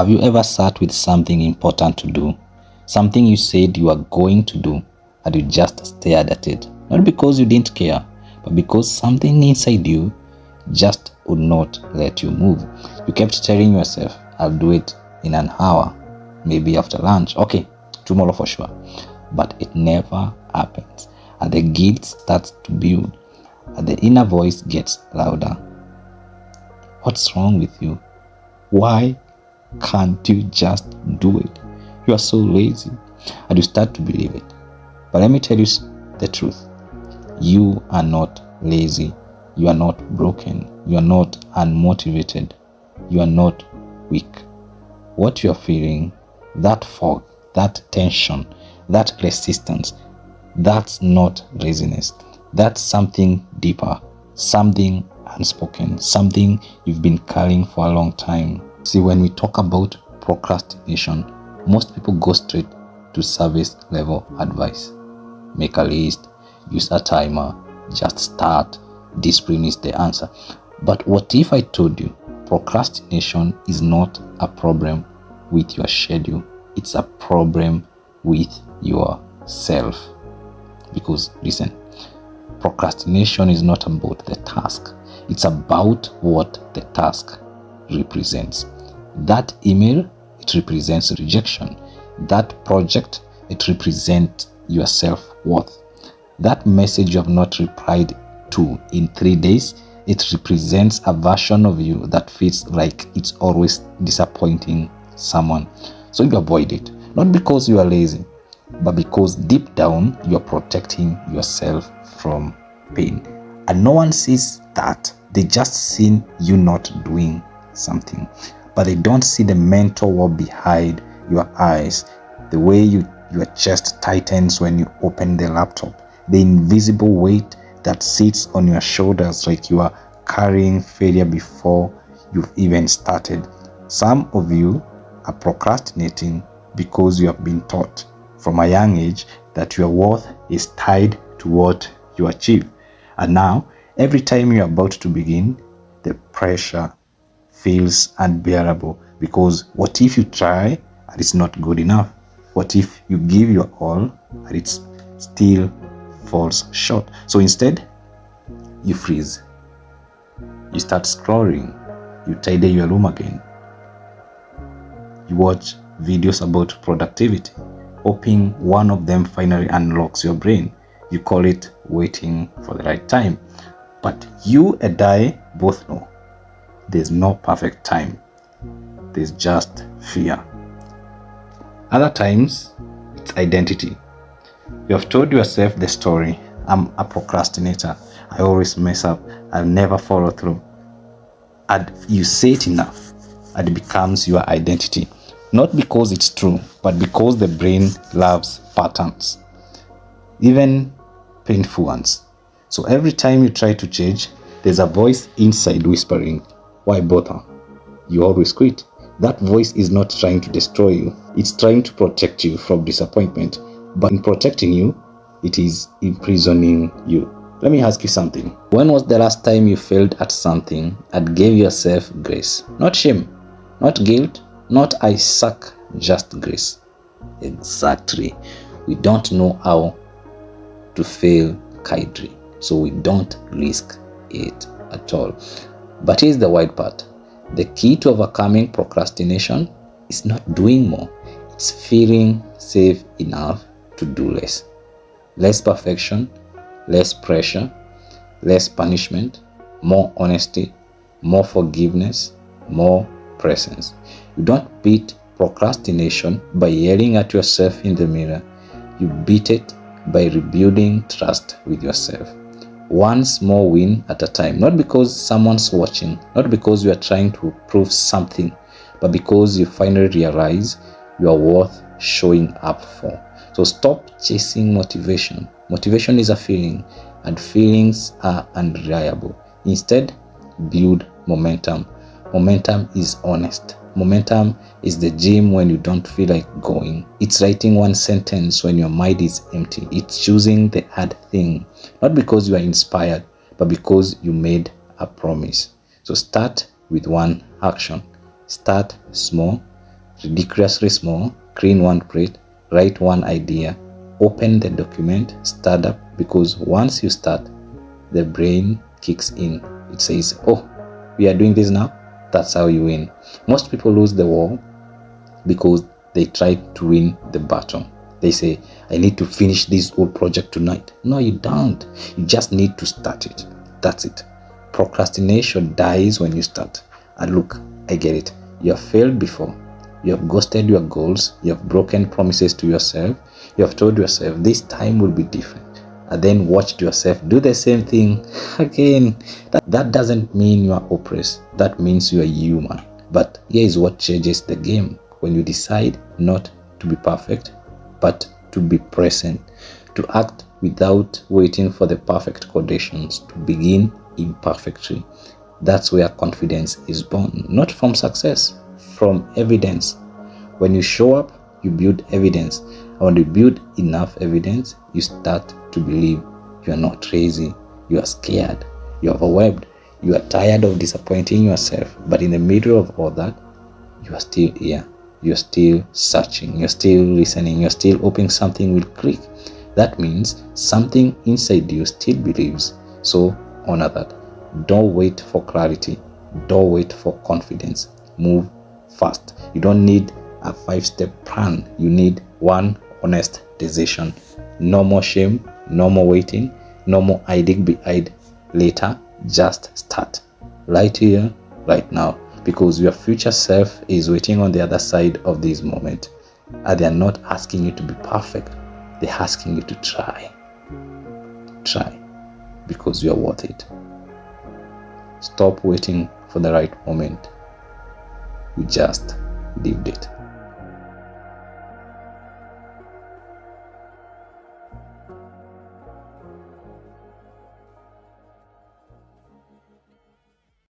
Have you ever sat with something important to do? Something you said you were going to do, and you just stared at it? Not because you didn't care, but because something inside you just would not let you move. You kept telling yourself, I'll do it in an hour, maybe after lunch. Okay, tomorrow for sure. But it never happens. And the guilt starts to build, and the inner voice gets louder. What's wrong with you? Why can't you just do it? You are so lazy. And you start to believe it. But let me tell you the truth. You are not lazy. You are not broken. You are not unmotivated. You are not weak. What you are feeling, that fog, that tension, that resistance, that's not laziness. That's something deeper, something unspoken, something you've been carrying for a long time. See, when we talk about procrastination, most people go straight to service level advice. Make a list, use a timer, just start. Discipline is the answer. But what if I told you procrastination is not a problem with your schedule? It's a problem with yourself. Because listen, procrastination is not about the task. It's about what the task represents. That email, it represents rejection. That project, it represents your self-worth. That message you have not replied to in 3 days, it represents a version of you that feels like it's always disappointing someone. So you avoid it, not because you are lazy, but because deep down you're protecting yourself from pain. And no one sees that. They just see you not doing something, but they don't see the mental war behind your eyes, the way your chest tightens when you open the laptop, the invisible weight that sits on your shoulders like you are carrying failure before you've even started. Some of you are procrastinating because you have been taught from a young age that your worth is tied to what you achieve. And now, every time you're about to begin, the pressure feels unbearable, because what if you try and it's not good enough? What if you give your all and it still falls short? So instead, you freeze. You start scrolling. You tidy your room again. You watch videos about productivity, hoping one of them finally unlocks your brain. You call it waiting for the right time. But you and I both know there's no perfect time. There's just fear. Other times, it's identity. You have told yourself the story, I'm a procrastinator. I always mess up. I'll never follow through. And you say it enough, and it becomes your identity. Not because it's true, but because the brain loves patterns, even painful ones. So every time you try to change, there's a voice inside whispering, why bother? You always quit. That voice is not trying to destroy you. It's trying to protect you from disappointment. But in protecting you, it is imprisoning you. Let me ask you something. When was the last time you failed at something and gave yourself grace? Not shame, not guilt, not I suck, just grace. Exactly. We don't know how to fail kindly, so we don't risk it at all. But here's the wild part. The key to overcoming procrastination is not doing more. It's feeling safe enough to do less. Less perfection, less pressure, less punishment, more honesty, more forgiveness, more presence. You don't beat procrastination by yelling at yourself in the mirror. You beat it by rebuilding trust with yourself. One small win at a time. Not because someone's watching, not because you are trying to prove something, but because you finally realize you are worth showing up for. So stop chasing motivation. Motivation is a feeling, and feelings are unreliable. Instead, build momentum. Momentum is honest. Momentum is the gym when you don't feel like going. It's writing one sentence when your mind is empty. It's choosing the hard thing, not because you are inspired, but because you made a promise. So start with one action. Start small. ridiculously small, clean one plate, write one idea, open the document, start up, because once you start, the brain kicks in. It says, oh, we are doing this now. That's how you win. Most people lose the war because they try to win the battle. They say, I need to finish this whole project tonight. No, you don't. You just need to start it. That's it. Procrastination dies when you start. And look, I get it. You have failed before. You have ghosted your goals. You have broken promises to yourself. You have told yourself this time will be different. And then watched yourself do the same thing again. That doesn't mean you are oppressed. That means you are human. But here is what changes the game. When you decide not to be perfect, but to be present, to act without waiting for the perfect conditions, to begin imperfectly. That's where confidence is born, not from success, from evidence. When you show up, you build evidence. And when you build enough evidence, you start to believe you are not crazy, you are scared, you are overwhelmed, you are tired of disappointing yourself. But in the middle of all that, you are still here. You're still searching, you're still listening, you're still hoping something will click. That means something inside you still believes. So honor that. Don't wait for clarity. Don't wait for confidence. Move fast. You don't need a 5-step plan. You need one honest decision. No more shame, no more waiting, no more hiding behind later. Just start right here, right now. Because your future self is waiting on the other side of this moment. And they are not asking you to be perfect. They're asking you to try. Try. Because you are worth it. Stop waiting for the right moment. You just lived it.